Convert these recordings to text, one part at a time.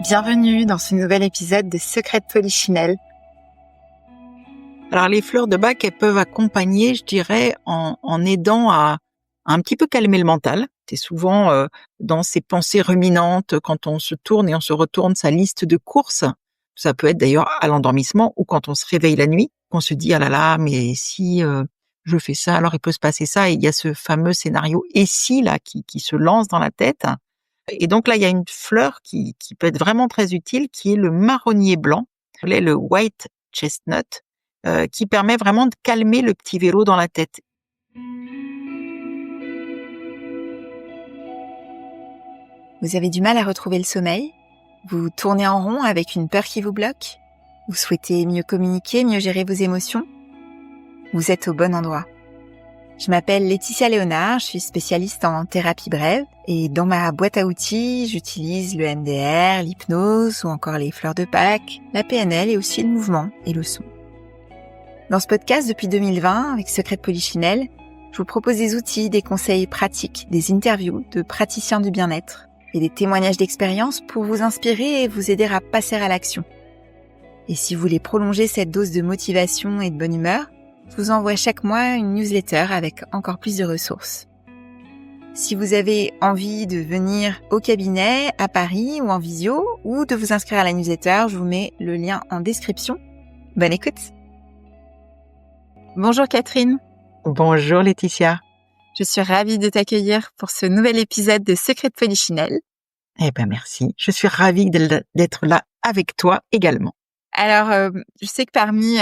Bienvenue dans ce nouvel épisode de Secrets de Polichinelle. Alors les fleurs de Bach, elles peuvent accompagner, je dirais, en aidant à un petit peu calmer le mental. C'est souvent dans ces pensées ruminantes, quand on se tourne et on se retourne sa liste de courses. Ça peut être d'ailleurs à l'endormissement ou quand on se réveille la nuit, qu'on se dit « Ah là là, mais si je fais ça, alors il peut se passer ça ». Et il y a ce fameux scénario « Et si » là qui se lance dans la tête. Et donc là, il y a une fleur qui peut être vraiment très utile, qui est le marronnier blanc, le white chestnut, qui permet vraiment de calmer le petit vélo dans la tête. Vous avez du mal à retrouver le sommeil? Vous tournez en rond avec une peur qui vous bloque? Vous souhaitez mieux communiquer, mieux gérer vos émotions? Vous êtes au bon endroit. Je m'appelle Laetitia Léonard, je suis spécialiste en thérapie brève et dans ma boîte à outils, j'utilise le MDR, l'hypnose ou encore les fleurs de Bach, la PNL et aussi le mouvement et le son. Dans ce podcast depuis 2020, avec Secrets de Polichinelle, je vous propose des outils, des conseils pratiques, des interviews de praticiens du bien-être et des témoignages d'expérience pour vous inspirer et vous aider à passer à l'action. Et si vous voulez prolonger cette dose de motivation et de bonne humeur, je vous envoie chaque mois une newsletter avec encore plus de ressources. Si vous avez envie de venir au cabinet, à Paris ou en visio, ou de vous inscrire à la newsletter, je vous mets le lien en description. Bonne écoute! Bonjour Catherine. Bonjour Laetitia. Je suis ravie de t'accueillir pour ce nouvel épisode de Secrets de Polichinelle. Eh ben merci, je suis ravie d'être là avec toi également. Alors, je sais que parmi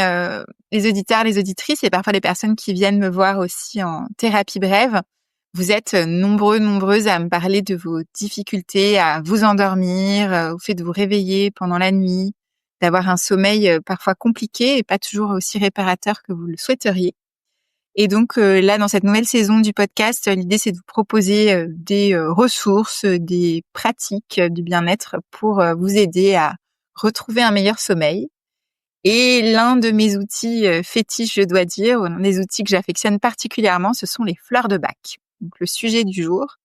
les auditeurs, les auditrices et parfois les personnes qui viennent me voir aussi en thérapie brève, vous êtes nombreuses à me parler de vos difficultés à vous endormir, au fait de vous réveiller pendant la nuit, d'avoir un sommeil parfois compliqué et pas toujours aussi réparateur que vous le souhaiteriez. Et donc là, dans cette nouvelle saison du podcast, l'idée c'est de vous proposer des ressources, des pratiques du bien-être pour vous aider à retrouver un meilleur sommeil. Et l'un de mes outils fétiches, je dois dire, ou l'un des outils que j'affectionne particulièrement, ce sont les fleurs de Bach. Donc le sujet du jour.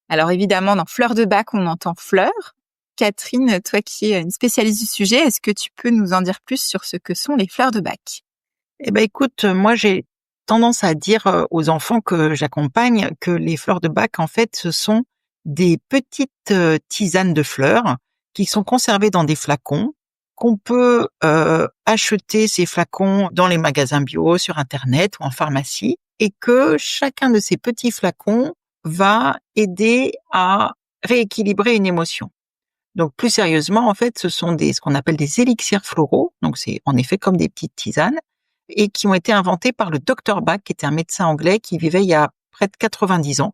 Alors évidemment, dans fleurs de Bach, on entend fleurs. Catherine, toi qui es une spécialiste du sujet, est-ce que tu peux nous en dire plus sur ce que sont les fleurs de Bach? Eh ben écoute, moi j'ai tendance à dire aux enfants que j'accompagne que les fleurs de Bach, en fait, ce sont des petites tisanes de fleurs qui sont conservées dans des flacons, qu'on peut acheter ces flacons dans les magasins bio, sur Internet ou en pharmacie, et que chacun de ces petits flacons va aider à rééquilibrer une émotion. Donc plus sérieusement, en fait, ce sont ce qu'on appelle des élixirs floraux, donc c'est en effet comme des petites tisanes, et qui ont été inventés par le Dr Bach, qui était un médecin anglais qui vivait il y a près de 90 ans,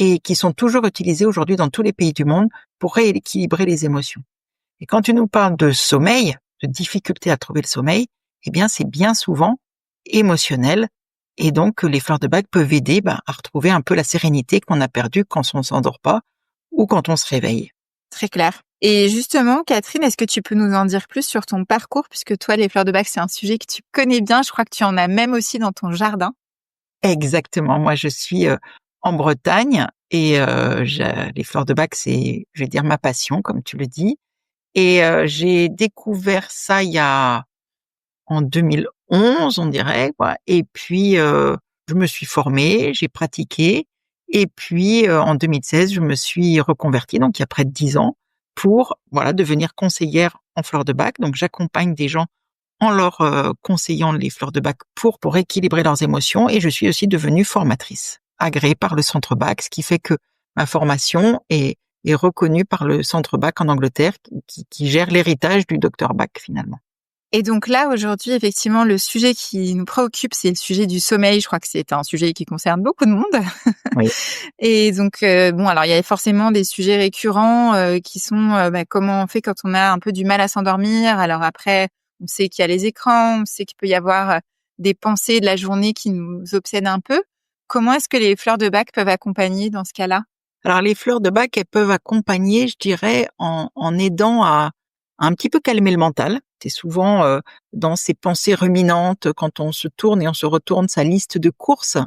et qui sont toujours utilisés aujourd'hui dans tous les pays du monde pour rééquilibrer les émotions. Et quand tu nous parles de sommeil, de difficulté à trouver le sommeil, eh bien c'est bien souvent émotionnel, et donc les fleurs de Bach peuvent aider à retrouver un peu la sérénité qu'on a perdue quand on ne s'endort pas ou quand on se réveille. Très clair. Et justement, Catherine, est-ce que tu peux nous en dire plus sur ton parcours, puisque toi, les fleurs de Bach, c'est un sujet que tu connais bien. Je crois que tu en as même aussi dans ton jardin. Exactement. Moi, je suis en Bretagne et les fleurs de Bach, c'est, je vais dire, ma passion, comme tu le dis. Et j'ai découvert ça en 2011, on dirait, quoi. Et puis, je me suis formée, j'ai pratiqué. Et puis, en 2016, je me suis reconvertie, donc il y a près de 10 ans, pour devenir conseillère en fleurs de Bach. Donc, j'accompagne des gens en leur conseillant les fleurs de Bach pour équilibrer leurs émotions. Et je suis aussi devenue formatrice, agréée par le Centre Bach, ce qui fait que ma formation est reconnue par le Centre Bach en Angleterre, qui gère l'héritage du Dr Bach finalement. Et donc là, aujourd'hui, effectivement, le sujet qui nous préoccupe, c'est le sujet du sommeil. Je crois que c'est un sujet qui concerne beaucoup de monde. Oui. Et donc, alors il y a forcément des sujets récurrents qui sont comment on fait quand on a un peu du mal à s'endormir. Alors après, on sait qu'il y a les écrans, on sait qu'il peut y avoir des pensées de la journée qui nous obsèdent un peu. Comment est-ce que les fleurs de Bach peuvent accompagner dans ce cas-là? Alors les fleurs de Bach, elles peuvent accompagner, je dirais, en aidant à un petit peu calmer le mental. C'est souvent dans ces pensées ruminantes, quand on se tourne et on se retourne sa liste de courses.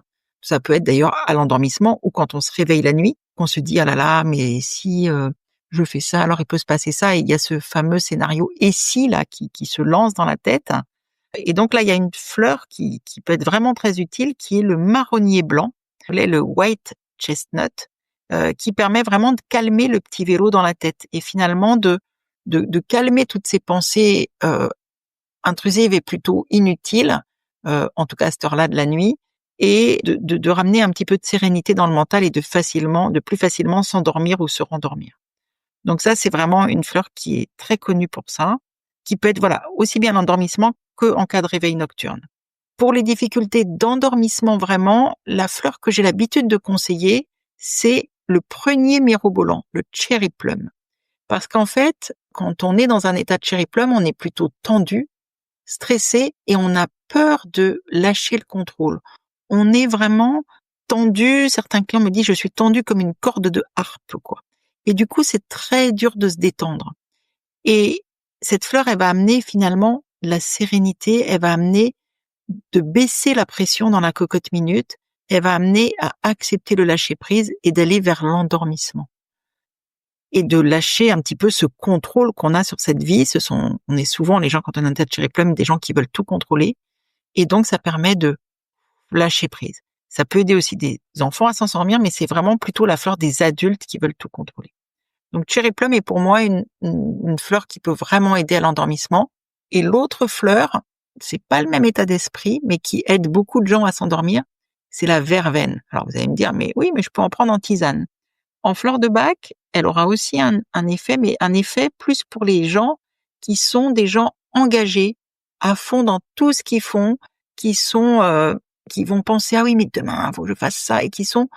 Ça peut être d'ailleurs à l'endormissement ou quand on se réveille la nuit, qu'on se dit « Ah là là, mais si je fais ça, alors il peut se passer ça, et il y a ce fameux scénario «et si» là qui se lance dans la tête. Et donc là, il y a une fleur qui peut être vraiment très utile, qui est le marronnier blanc, le white chestnut, qui permet vraiment de calmer le petit vélo dans la tête et finalement de calmer toutes ces pensées intrusives et plutôt inutiles, en tout cas à cette heure-là de la nuit, et de ramener un petit peu de sérénité dans le mental et de plus facilement s'endormir ou se rendormir. Donc ça, c'est vraiment une fleur qui est très connue pour ça, qui peut être voilà aussi bien l'endormissement que en cas de réveil nocturne. Pour les difficultés d'endormissement vraiment, la fleur que j'ai l'habitude de conseiller, c'est le prunier mirobolant, le cherry plum. Parce qu'en fait, quand on est dans un état de cherry plum, on est plutôt tendu, stressé et on a peur de lâcher le contrôle. On est vraiment tendu. Certains clients me disent, je suis tendu comme une corde de harpe, quoi. Et du coup, c'est très dur de se détendre. Et cette fleur, elle va amener finalement la sérénité, elle va amener de baisser la pression dans la cocotte minute, elle va amener à accepter le lâcher prise et d'aller vers l'endormissement. Et de lâcher un petit peu ce contrôle qu'on a sur cette vie. On est souvent, les gens, quand on a un tête cherry plum, des gens qui veulent tout contrôler. Et donc, ça permet de lâcher prise. Ça peut aider aussi des enfants à s'en sortir, mais c'est vraiment plutôt la fleur des adultes qui veulent tout contrôler. Donc, cherry plum est pour moi une fleur qui peut vraiment aider à l'endormissement. Et l'autre fleur, c'est pas le même état d'esprit, mais qui aide beaucoup de gens à s'endormir, c'est la verveine. Alors, vous allez me dire, mais oui, mais je peux en prendre en tisane. En fleur de bac, elle aura aussi un effet, mais un effet plus pour les gens qui sont des gens engagés à fond dans tout ce qu'ils font, qui vont penser ah oui mais demain il faut que je fasse ça, et qui sont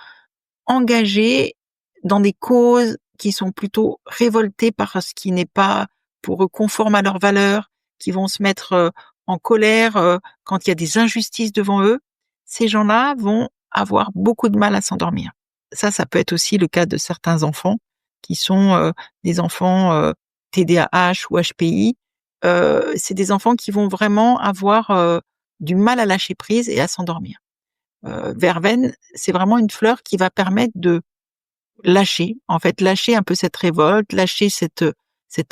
engagés dans des causes, qui sont plutôt révoltés par ce qui n'est pas pour eux conforme à leurs valeurs, qui vont se mettre en colère quand il y a des injustices devant eux. Ces gens-là vont avoir beaucoup de mal à s'endormir. Ça peut être aussi le cas de certains enfants qui sont des enfants TDAH ou HPI. C'est des enfants qui vont vraiment avoir du mal à lâcher prise et à s'endormir. Verveine, c'est vraiment une fleur qui va permettre de lâcher un peu cette révolte, lâcher cet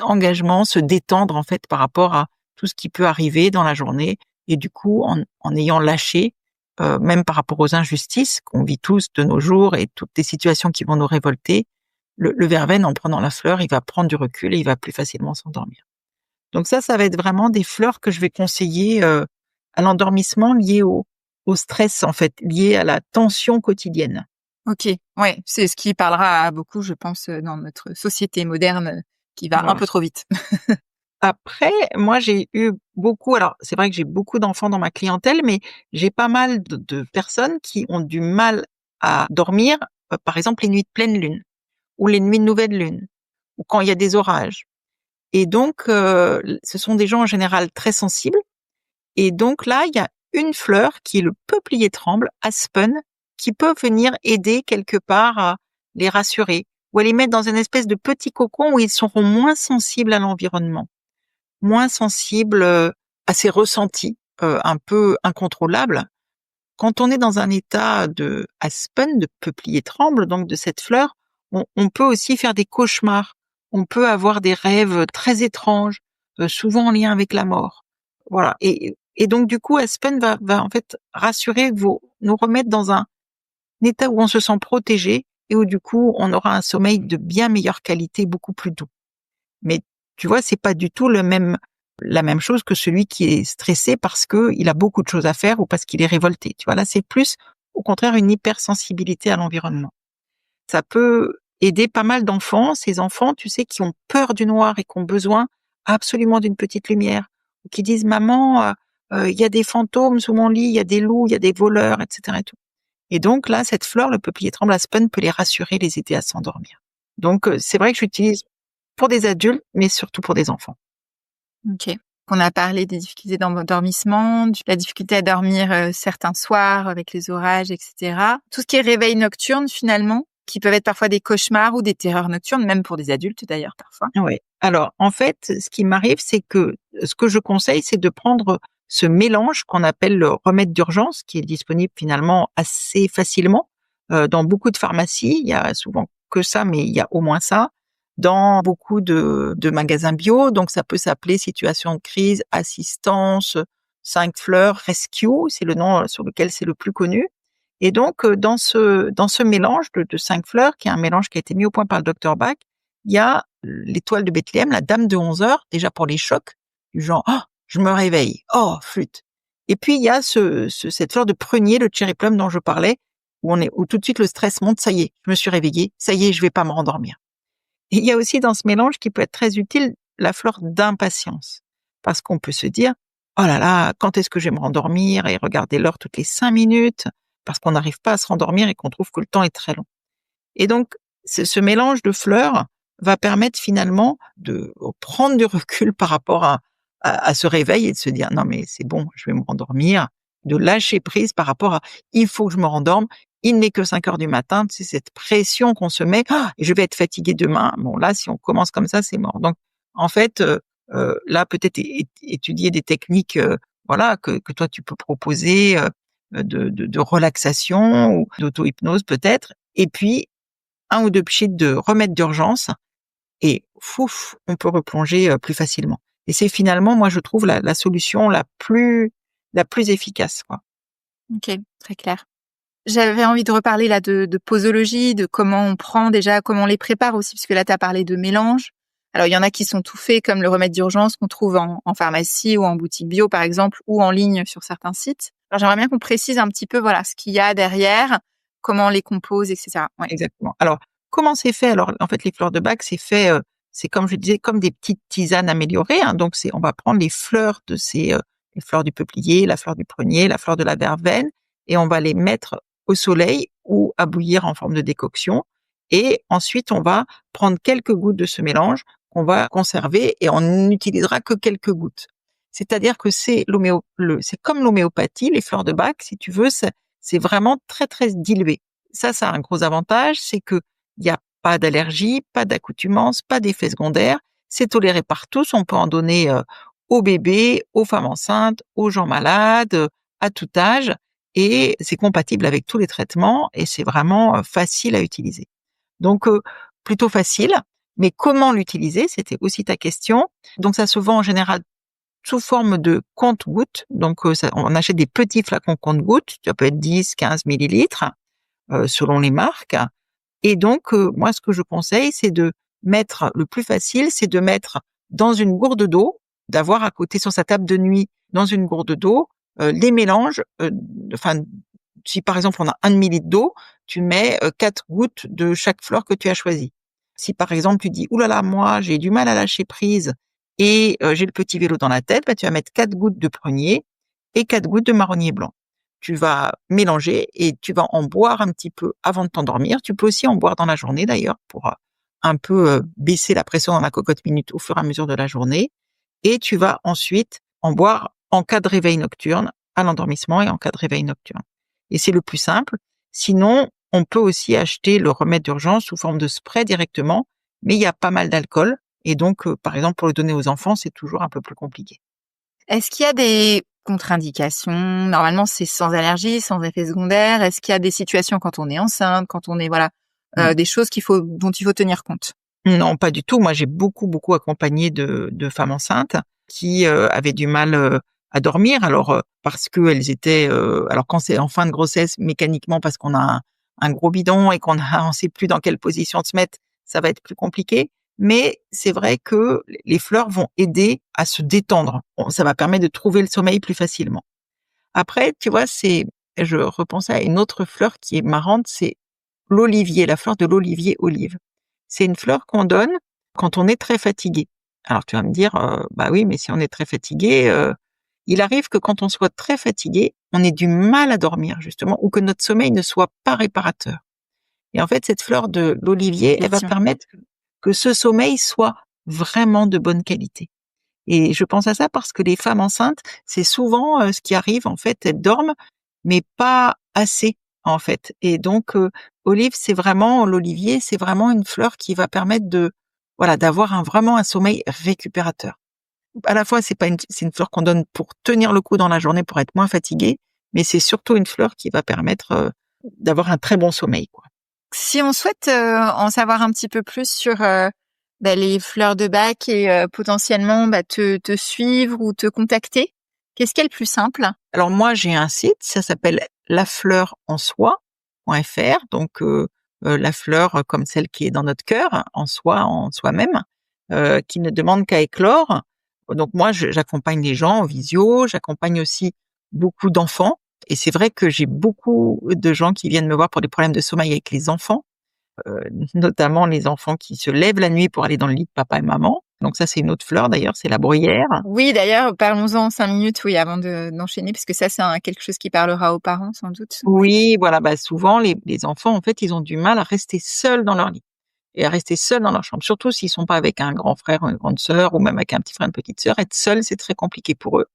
engagement, se détendre en fait par rapport à tout ce qui peut arriver dans la journée. Et du coup, en ayant lâché, même par rapport aux injustices qu'on vit tous de nos jours et toutes les situations qui vont nous révolter, le verveine, en prenant la fleur, il va prendre du recul et il va plus facilement s'endormir. Donc ça va être vraiment des fleurs que je vais conseiller à l'endormissement lié au stress, en fait, lié à la tension quotidienne. Ok, ouais, c'est ce qui parlera à beaucoup, je pense, dans notre société moderne qui va un peu trop vite. Après, moi, j'ai eu beaucoup, alors c'est vrai que j'ai beaucoup d'enfants dans ma clientèle, mais j'ai pas mal de personnes qui ont du mal à dormir, par exemple les nuits de pleine lune, ou les nuits de nouvelle lune, ou quand il y a des orages. Et donc, ce sont des gens en général très sensibles. Et donc là, il y a une fleur qui est le peuplier tremble, aspen, qui peut venir aider quelque part à les rassurer, ou à les mettre dans une espèce de petit cocon où ils seront moins sensibles à l'environnement, moins sensibles à ces ressentis un peu incontrôlables. Quand on est dans un état de aspen, de peuplier tremble, donc de cette fleur, on peut aussi faire des cauchemars. On peut avoir des rêves très étranges, souvent en lien avec la mort. Voilà. Et donc du coup, aspen va en fait rassurer, nous remettre dans un état où on se sent protégé et où du coup, on aura un sommeil de bien meilleure qualité, beaucoup plus doux. Mais tu vois, c'est pas du tout la même chose que celui qui est stressé parce que il a beaucoup de choses à faire ou parce qu'il est révolté. Tu vois, là, c'est plus, au contraire, une hypersensibilité à l'environnement. Ça peut aider pas mal d'enfants, ces enfants, tu sais, qui ont peur du noir et qui ont besoin absolument d'une petite lumière, ou qui disent, maman, il y a des fantômes sous mon lit, il y a des loups, il y a des voleurs, etc. et tout. Et donc là, cette fleur, le peuplier tremble aspen, peut les rassurer, les aider à s'endormir. Donc, c'est vrai que j'utilise pour des adultes, mais surtout pour des enfants. Ok. On a parlé des difficultés d'endormissement, de la difficulté à dormir certains soirs avec les orages, etc. Tout ce qui est réveil nocturne, finalement, qui peuvent être parfois des cauchemars ou des terreurs nocturnes, même pour des adultes d'ailleurs parfois. Oui. Alors, en fait, ce qui m'arrive, c'est que ce que je conseille, c'est de prendre ce mélange qu'on appelle le remède d'urgence, qui est disponible finalement assez facilement dans beaucoup de pharmacies. Il y a souvent que ça, mais il y a au moins ça. dans beaucoup de magasins bio. Donc, ça peut s'appeler situation de crise, assistance, 5 fleurs, rescue, c'est le nom sur lequel c'est le plus connu. Et donc, dans ce mélange de 5 fleurs, qui est un mélange qui a été mis au point par le docteur Bach, il y a l'étoile de Bethléem, la dame de 11 heures, déjà pour les chocs, du genre, oh, je me réveille, oh, flûte. Et puis, il y a cette fleur de prunier, le cherry plum dont je parlais, où tout de suite le stress monte, ça y est, je me suis réveillée, ça y est, je vais pas me rendormir. Et il y a aussi dans ce mélange qui peut être très utile, la fleur d'impatience. Parce qu'on peut se dire, oh là là, quand est-ce que je vais me rendormir et regarder l'heure toutes les 5 minutes, parce qu'on n'arrive pas à se rendormir et qu'on trouve que le temps est très long. Et donc, ce mélange de fleurs va permettre finalement de prendre du recul par rapport à ce réveil et de se dire, non mais c'est bon, je vais me rendormir, de lâcher prise par rapport à, il faut que je me rendorme, il n'est que 5 heures du matin, c'est cette pression qu'on se met, ah, je vais être fatigué demain. Bon là, si on commence comme ça, c'est mort. Donc, en fait, là, peut-être étudier des techniques, voilà, que toi tu peux proposer, de relaxation ou d'auto-hypnose peut-être, et puis 1 ou 2 pchits de remède d'urgence et fouf, on peut replonger plus facilement. Et c'est finalement, moi, je trouve la solution la plus efficace, quoi. Ok, très clair. J'avais envie de reparler là de posologie, de comment on prend déjà, comment on les prépare aussi, parce que là, tu as parlé de mélange. Alors, il y en a qui sont tout faits, comme le remède d'urgence qu'on trouve en pharmacie ou en boutique bio, par exemple, ou en ligne sur certains sites. Alors, j'aimerais bien qu'on précise un petit peu, voilà, ce qu'il y a derrière, comment on les compose, etc. Ouais. Exactement. Alors, comment c'est fait? Alors, en fait, les fleurs de bac, c'est fait, c'est comme je disais, comme des petites tisanes améliorées, hein. Donc, on va prendre les fleurs de les fleurs du peuplier, la fleur du prunier, la fleur de la verveine, et on va les mettre au soleil ou à bouillir en forme de décoction. Et ensuite, on va prendre quelques gouttes de ce mélange qu'on va conserver et on n'utilisera que quelques gouttes. C'est-à-dire que c'est comme l'homéopathie, les fleurs de bac, si tu veux, c'est vraiment très, très dilué. Ça a un gros avantage, c'est que il n'y a pas d'allergie, pas d'accoutumance, pas d'effets secondaires. C'est toléré par tous. On peut en donner aux bébés, aux femmes enceintes, aux gens malades, à tout âge. Et c'est compatible avec tous les traitements et c'est vraiment facile à utiliser. Donc, plutôt facile. Mais comment l'utiliser? C'était aussi ta question. Donc, ça se vend en général sous forme de compte-gouttes. Donc, on achète des petits flacons compte-gouttes. Ça peut être 10, 15 millilitres. Selon les marques. Et donc, moi, ce que je conseille, c'est de mettre, le plus facile, c'est de mettre dans une gourde d'eau, d'avoir à côté sur sa table de nuit, dans une gourde d'eau, les mélanges, enfin, si par exemple on a 1 demi-litre d'eau, tu mets 4 gouttes de chaque fleur que tu as choisie. Si par exemple tu dis, ouh là là, moi, j'ai du mal à lâcher prise et j'ai le petit vélo dans la tête, bah, tu vas mettre 4 gouttes de prunier et 4 gouttes de marronnier blanc. Tu vas mélanger et tu vas en boire un petit peu avant de t'endormir. Tu peux aussi en boire dans la journée d'ailleurs pour un peu baisser la pression dans la cocotte minute au fur et à mesure de la journée. Et tu vas ensuite en boire en cas de réveil nocturne, à l'endormissement et en cas de réveil nocturne. Et c'est le plus simple. Sinon, on peut aussi acheter le remède d'urgence sous forme de spray directement, mais il y a pas mal d'alcool. Et donc, par exemple, pour le donner aux enfants, c'est toujours un peu plus compliqué. Est-ce qu'il y a des contre-indications? Normalement, c'est sans allergie, sans effet secondaire. Est-ce qu'il y a des situations quand on est enceinte, quand on est, voilà, des choses dont il faut tenir compte? Non, pas du tout. Moi, j'ai beaucoup accompagné de femmes enceintes qui avaient du mal à dormir. Alors parce que elles étaient, alors quand c'est en fin de grossesse, mécaniquement parce qu'on a un gros bidon et on sait plus dans quelle position se mettre, ça va être plus compliqué. Mais c'est vrai que les fleurs vont aider à se détendre. Ça va permettre de trouver le sommeil plus facilement. Après, tu vois, je repensais à une autre fleur qui est marrante, c'est l'olivier, la fleur de l'olivier olive. C'est une fleur qu'on donne quand on est très fatigué. Alors tu vas me dire, bah oui, mais si on est très fatigué, il arrive que quand on soit très fatigué, on ait du mal à dormir justement, ou que notre sommeil ne soit pas réparateur. Et en fait, cette fleur de l'olivier, elle va permettre que ce sommeil soit vraiment de bonne qualité. Et je pense à ça parce que les femmes enceintes, c'est souvent ce qui arrive, en fait, elles dorment, mais pas assez, en fait. Et donc, l'olivier, c'est vraiment une fleur qui va permettre d'avoir vraiment un sommeil récupérateur. À la fois, c'est une fleur qu'on donne pour tenir le coup dans la journée, pour être moins fatigué, mais c'est surtout une fleur qui va permettre d'avoir un très bon sommeil, quoi. Si on souhaite en savoir un petit peu plus sur les fleurs de bac et potentiellement te suivre ou te contacter? Qu'est-ce qui est le plus simple? Alors moi, j'ai un site, ça s'appelle lafleurenSoi.fr, donc la fleur comme celle qui est dans notre cœur, en soi, en soi-même, qui ne demande qu'à éclore. Donc moi, j'accompagne les gens en visio, j'accompagne aussi beaucoup d'enfants, et c'est vrai que j'ai beaucoup de gens qui viennent me voir pour des problèmes de sommeil avec les enfants, notamment les enfants qui se lèvent la nuit pour aller dans le lit de papa et maman. Donc ça, c'est une autre fleur d'ailleurs, c'est la bruyère. Oui, d'ailleurs, parlons-en 5 minutes, oui, avant d'enchaîner, parce que ça, c'est quelque chose qui parlera aux parents, sans doute. Oui, voilà, souvent les enfants, en fait, ils ont du mal à rester seuls dans leur lit et à rester seuls dans leur chambre, surtout s'ils sont pas avec un grand frère ou une grande sœur ou même avec un petit frère, une petite sœur. Être seul, c'est très compliqué pour eux.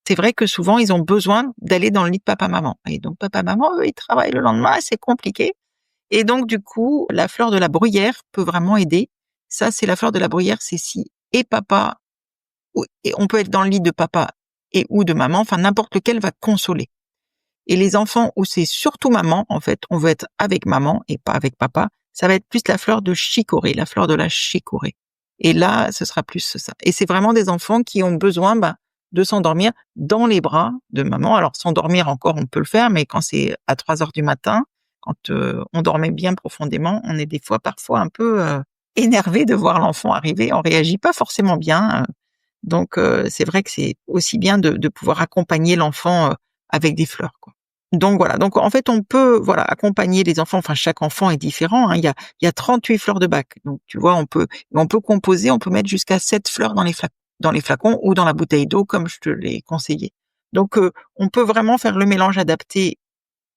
C'est vrai que souvent, ils ont besoin d'aller dans le lit de papa-maman. Et donc, papa-maman, eux, ils travaillent le lendemain et c'est compliqué. Et donc, du coup, la fleur de la bruyère peut vraiment aider. Ça, c'est la fleur de la bruyère, c'est si et papa, et on peut être dans le lit de papa et ou de maman, enfin, n'importe lequel va consoler. Et les enfants où c'est surtout maman, en fait, on veut être avec maman et pas avec papa, ça va être plus la fleur de chicorée, la fleur de la chicorée. Et là, ce sera plus ça. Et c'est vraiment des enfants qui ont besoin de s'endormir dans les bras de maman. Alors, s'endormir encore, on peut le faire, mais quand c'est à 3 heures du matin, quand on dormait bien profondément, on est des fois parfois un peu énervé de voir l'enfant arriver. On réagit pas forcément bien. Donc, c'est vrai que c'est aussi bien de pouvoir accompagner l'enfant avec des fleurs, quoi. Donc voilà. Donc en fait, on peut accompagner les enfants. Enfin, chaque enfant est différent, hein. Il y a 38 fleurs de bac. Donc tu vois, on peut composer, on peut mettre jusqu'à 7 fleurs dans les flacons ou dans la bouteille d'eau, comme je te l'ai conseillé. Donc on peut vraiment faire le mélange adapté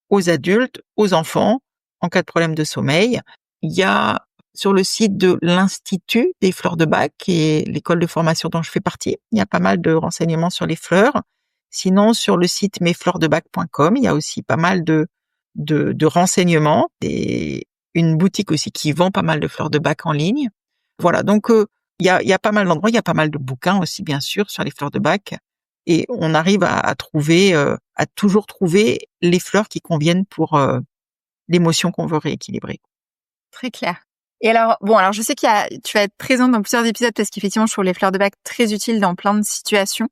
aux adultes, aux enfants, en cas de problème de sommeil. Il y a sur le site de l'Institut des fleurs de bac, qui est l'école de formation dont je fais partie, il y a pas mal de renseignements sur les fleurs. Sinon, sur le site mesfleursdebac.com, il y a aussi pas mal de renseignements et une boutique aussi qui vend pas mal de fleurs de bac en ligne. Voilà, donc il y a pas mal d'endroits, il y a pas mal de bouquins aussi, bien sûr, sur les fleurs de bac. Et on arrive à trouver, à toujours trouver les fleurs qui conviennent pour l'émotion qu'on veut rééquilibrer. Très clair. Et alors, je sais tu vas être présente dans plusieurs épisodes parce qu'effectivement, je trouve les fleurs de bac très utiles dans plein de situations.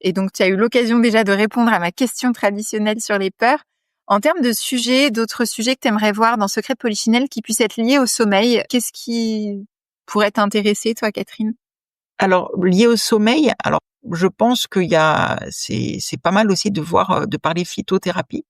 Et donc, tu as eu l'occasion déjà de répondre à ma question traditionnelle sur les peurs. En termes de sujets, d'autres sujets que tu aimerais voir dans Secret de Polichinelle qui puissent être liés au sommeil, qu'est-ce qui pourrait t'intéresser, toi, Catherine? Alors, lié au sommeil, alors je pense c'est pas mal aussi de voir, de parler phytothérapie,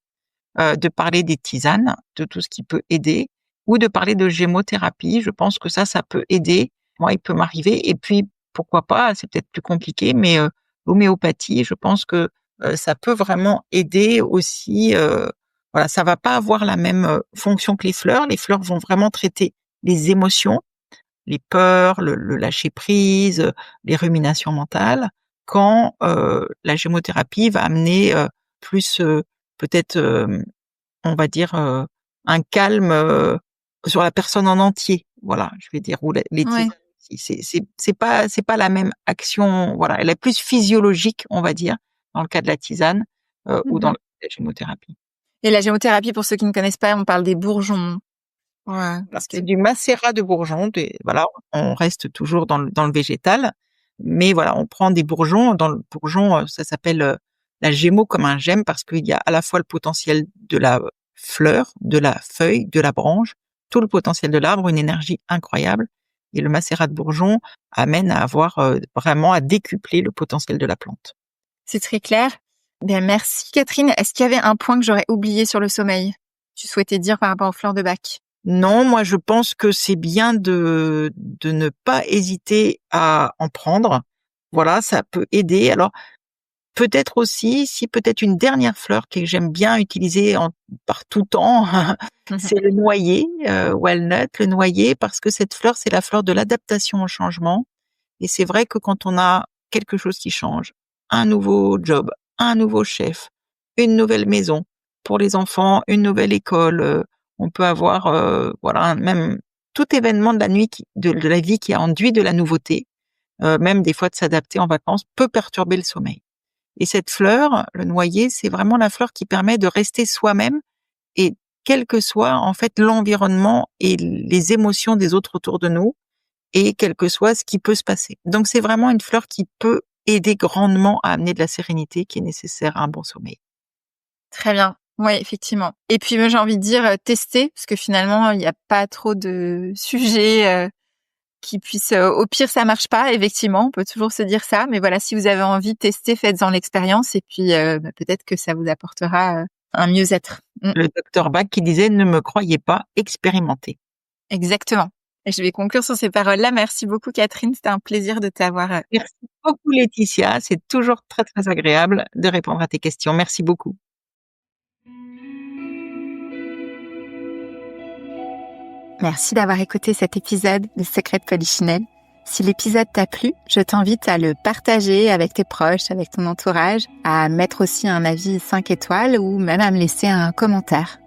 de parler des tisanes, de tout ce qui peut aider, ou de parler de gémothérapie. Je pense que ça peut aider. Moi, il peut m'arriver. Et puis, pourquoi pas, c'est peut-être plus compliqué, mais l'homéopathie, je pense que ça peut vraiment aider aussi. Voilà, ça va pas avoir la même fonction que les fleurs. Les fleurs vont vraiment traiter les émotions, les peurs, le lâcher prise, les ruminations mentales, quand la gémothérapie va amener plus peut-être, on va dire, un calme sur la personne en entier. Voilà, je vais dire, ou les Ouais. tisanes. C'est pas la même action. Voilà, elle est plus physiologique, on va dire, dans le cas de la tisane ou dans Mhm. la gémothérapie. Et la gémothérapie, pour ceux qui ne connaissent pas, on parle des bourgeons. Ouais, parce que C'est du macérat de bourgeons. Voilà, on reste toujours dans le végétal, mais voilà, on prend des bourgeons. Dans le bourgeon, ça s'appelle la gémo comme un gemme parce qu'il y a à la fois le potentiel de la fleur, de la feuille, de la branche, tout le potentiel de l'arbre, une énergie incroyable. Et le macérat de bourgeon amène à avoir vraiment à décupler le potentiel de la plante. c'est très clair. Bien, merci, Catherine. Est-ce qu'il y avait un point que j'aurais oublié sur le sommeil? Tu souhaitais dire par rapport aux fleurs de bac? Non, moi je pense que c'est bien de ne pas hésiter à en prendre. Voilà, ça peut aider. Alors peut-être aussi, si peut-être une dernière fleur que j'aime bien utiliser par tout temps, c'est le noyer, walnut, le noyer, parce que cette fleur, c'est la fleur de l'adaptation au changement. Et c'est vrai que quand on a quelque chose qui change, un nouveau job, un nouveau chef, une nouvelle maison pour les enfants, une nouvelle école, on peut avoir voilà, même tout événement de la nuit de la vie qui a enduit de la nouveauté, même des fois de s'adapter en vacances, peut perturber le sommeil. Et cette fleur, le noyer, c'est vraiment la fleur qui permet de rester soi-même et quel que soit en fait l'environnement et les émotions des autres autour de nous, et quel que soit ce qui peut se passer. Donc c'est vraiment une fleur qui peut aider grandement à amener de la sérénité qui est nécessaire à un bon sommeil. Très bien. Oui, effectivement. Et puis moi j'ai envie de dire tester, parce que finalement il n'y a pas trop de sujets qui puissent. Au pire ça marche pas, effectivement, on peut toujours se dire ça. Mais voilà, si vous avez envie de tester, faites-en l'expérience et puis peut-être que ça vous apportera un mieux-être. Le docteur Bach qui disait ne me croyez pas, expérimentez. Exactement. Et je vais conclure sur ces paroles-là. Merci beaucoup Catherine, c'était un plaisir de t'avoir. Merci beaucoup Laetitia, c'est toujours très très agréable de répondre à tes questions. Merci beaucoup. Merci d'avoir écouté cet épisode de Secrets de Polichinelle. Si l'épisode t'a plu, je t'invite à le partager avec tes proches, avec ton entourage, à mettre aussi un avis 5 étoiles ou même à me laisser un commentaire.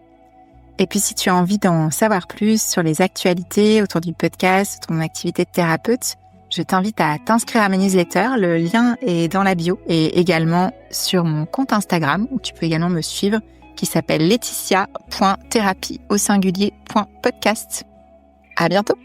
Et puis si tu as envie d'en savoir plus sur les actualités autour du podcast, ton activité de thérapeute, je t'invite à t'inscrire à ma newsletter. Le lien est dans la bio et également sur mon compte Instagram où tu peux également me suivre qui s'appelle laetitia.thérapie au singulier.podcast. À bientôt!